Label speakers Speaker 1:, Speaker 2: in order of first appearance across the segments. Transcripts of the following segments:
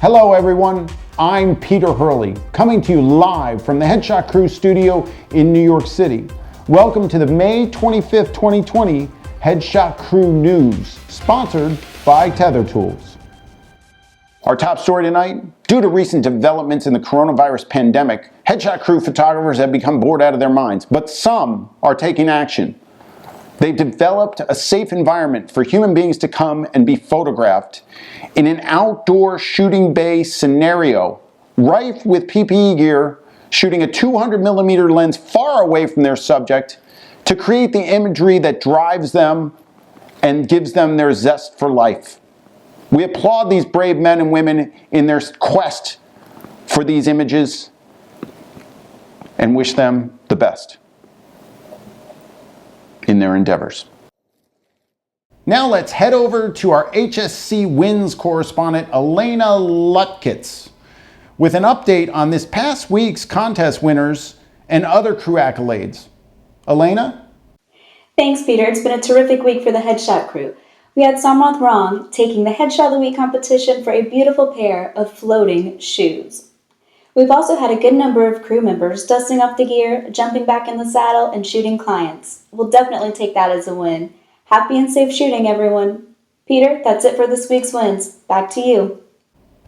Speaker 1: Hello everyone, I'm Peter Hurley, coming to you live from the Headshot Crew studio in New York City. Welcome to the May 25th, 2020 Headshot Crew News, sponsored by Tether Tools. Our top story tonight, due to recent developments in the coronavirus pandemic, Headshot Crew photographers have become bored out of their minds, but some are taking action. They've developed a safe environment for human beings to come and be photographed in an outdoor shooting bay scenario, rife with PPE gear, shooting a 200mm lens far away from their subject to create the imagery that drives them and gives them their zest for life. We applaud these brave men and women in their quest for these images and wish them the best in their endeavors. Now let's head over to our HSC Wins correspondent, Elena Lutkitz, with an update on this past week's contest winners and other crew accolades. Elena?
Speaker 2: Thanks, Peter. It's been a terrific week for the Headshot Crew. We had Samrath Rang taking the Headshot of the Week competition for a beautiful pair of floating shoes. We've also had a good number of crew members dusting off the gear, jumping back in the saddle, and shooting clients. We'll definitely take that as a win. Happy and safe shooting, everyone. Peter, that's it for this week's wins. Back to you.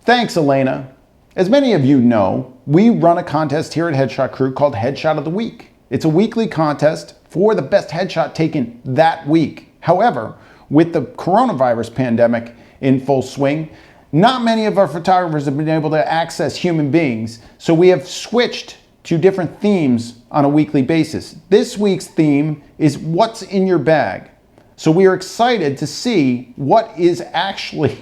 Speaker 1: Thanks, Elena. As many of you know, we run a contest here at Headshot Crew called Headshot of the Week. It's a weekly contest for the best headshot taken that week. However, with the coronavirus pandemic in full swing, not many of our photographers have been able to access human beings, so we have switched to different themes on a weekly basis. This week's theme is what's in your bag. So we are excited to see what is actually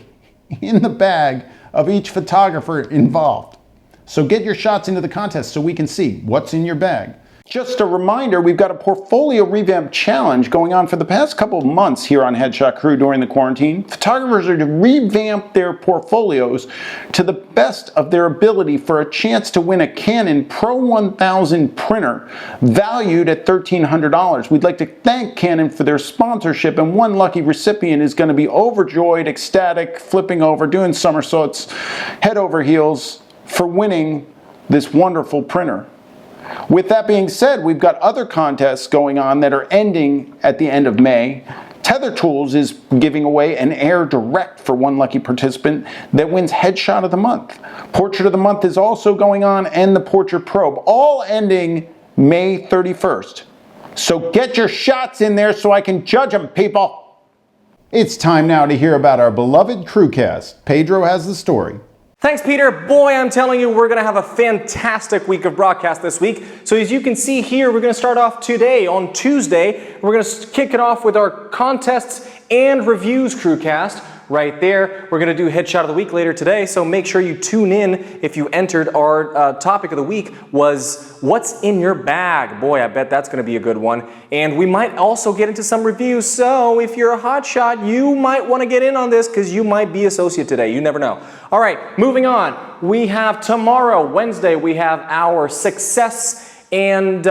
Speaker 1: in the bag of each photographer involved. So get your shots into the contest so we can see what's in your bag. Just a reminder, we've got a portfolio revamp challenge going on for the past couple of months here on Headshot Crew during the quarantine. Photographers are to revamp their portfolios to the best of their ability for a chance to win a Canon Pro 1000 printer valued at $1,300. We'd like to thank Canon for their sponsorship, and one lucky recipient is going to be overjoyed, ecstatic, flipping over, doing somersaults, head over heels for winning this wonderful printer. With that being said, we've got other contests going on that are ending at the end of May. Tether Tools is giving away an Air Direct for one lucky participant that wins Headshot of the Month. Portrait of the Month is also going on, and the Portrait Probe, all ending May 31st. So get your shots in there so I can judge them, people. It's time now to hear about our beloved crewcast. Pedro has the story.
Speaker 3: Thanks, Peter. Boy, I'm telling you, we're going to have a fantastic week of broadcast this week. So as you can see here, we're going to start off today on Tuesday. We're going to kick it off with our contests and reviews crewcast right there. We're going to do Headshot of the Week later today, so make sure you tune in if you entered. Our topic of the week was what's in your bag. Boy, I bet that's going to be a good one. And we might also get into some reviews, so if you're a hotshot, you might want to get in on this because you might be associate today. You never know. All right, moving on. We have tomorrow, Wednesday, we have our success and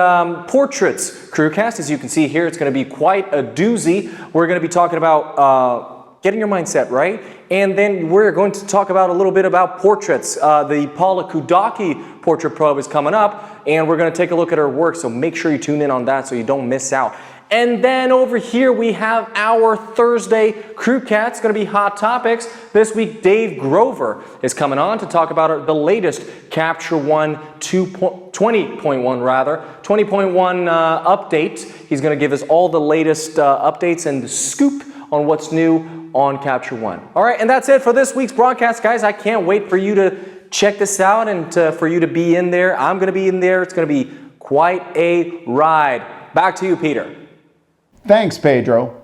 Speaker 3: portraits crewcast. As you can see here, it's going to be quite a doozy. We're going to be talking about getting your mindset right, and then we're going to talk about a little bit about portraits. The Paula Kudaki Portrait Probe is coming up, and we're going to take a look at her work, so make sure you tune in on that so you don't miss out. And then over here we have our Thursday crewcast. It's going to be Hot Topics. This week Dave Grover is coming on to talk about the latest Capture One 20.1 update. He's going to give us all the latest updates and the scoop on what's new on Capture One. All right, and that's it for this week's broadcast, guys. I can't wait for you to check this out and for you to be in there. I'm going to be in there. It's going to be quite a ride. Back to you, Peter.
Speaker 1: Thanks, Pedro.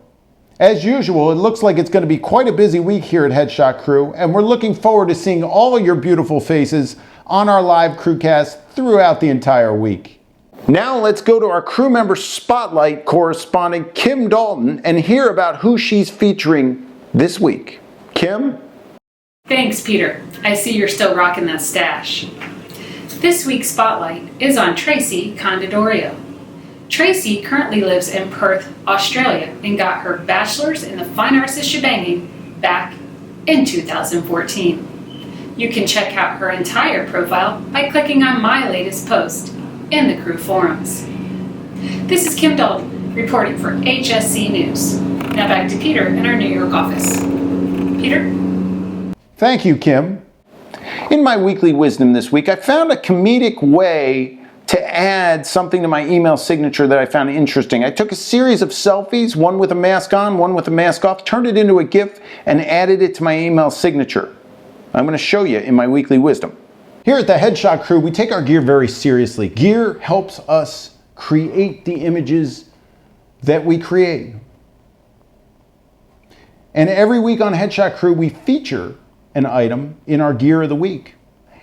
Speaker 1: As usual, it looks like it's going to be quite a busy week here at Headshot Crew, and we're looking forward to seeing all of your beautiful faces on our live crewcast throughout the entire week. Now let's go to our crew member spotlight correspondent, Kim Dalton, and hear about who she's featuring this week. Kim?
Speaker 4: Thanks, Peter. I see you're still rocking that stash. This week's spotlight is on Tracy Condidorio. Tracy currently lives in Perth, Australia, and got her bachelor's in the Fine Arts of Shebanging back in 2014. You can check out her entire profile by clicking on my latest post in the crew forums. This is Kim Dalton reporting for HSC News. Now back to Peter in our New York office. Peter?
Speaker 1: Thank you, Kim. In my weekly wisdom this week, I found a comedic way to add something to my email signature that I found interesting. I took a series of selfies, one with a mask on, one with a mask off, turned it into a GIF, and added it to my email signature. I'm going to show you in my weekly wisdom. Here at the Headshot Crew, we take our gear very seriously. Gear helps us create the images that we create. And every week on Headshot Crew, we feature an item in our gear of the week.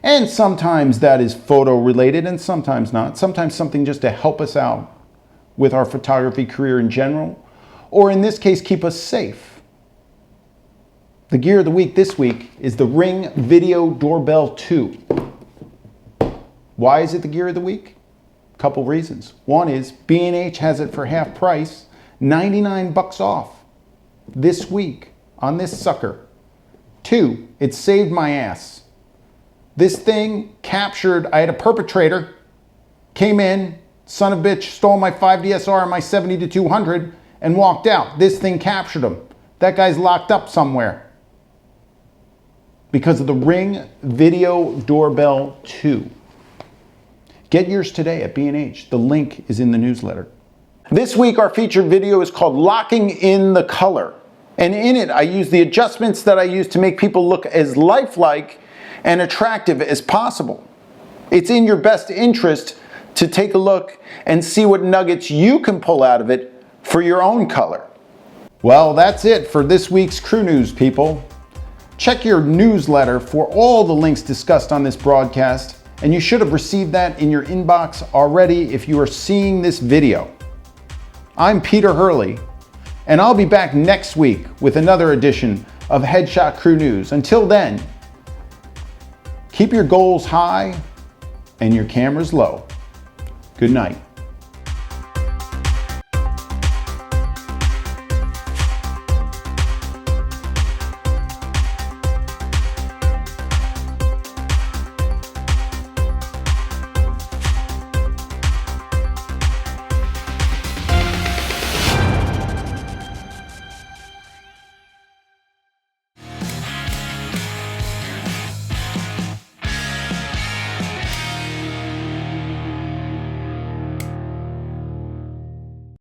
Speaker 1: And sometimes that is photo related and sometimes not. Sometimes something just to help us out with our photography career in general, or in this case, keep us safe. The gear of the week this week is the Ring Video Doorbell 2. Why is it the gear of the week? A couple reasons. One is B&H has it for half price, 99 bucks off this week on this sucker. 2, it saved my ass. This thing captured, I had a perpetrator, came in, son of a bitch, stole my 5DSR and my 70-200 and walked out. This thing captured him. That guy's locked up somewhere because of the Ring Video Doorbell 2. Get yours today at B&H. The link is in the newsletter. This week, our featured video is called Locking in the Color. And in it, I use the adjustments that I use to make people look as lifelike and attractive as possible. It's in your best interest to take a look and see what nuggets you can pull out of it for your own color. Well, that's it for this week's Crew News, people. Check your newsletter for all the links discussed on this broadcast, and you should have received that in your inbox already if you are seeing this video. I'm Peter Hurley, and I'll be back next week with another edition of Headshot Crew News. Until then, keep your goals high and your cameras low. Good night.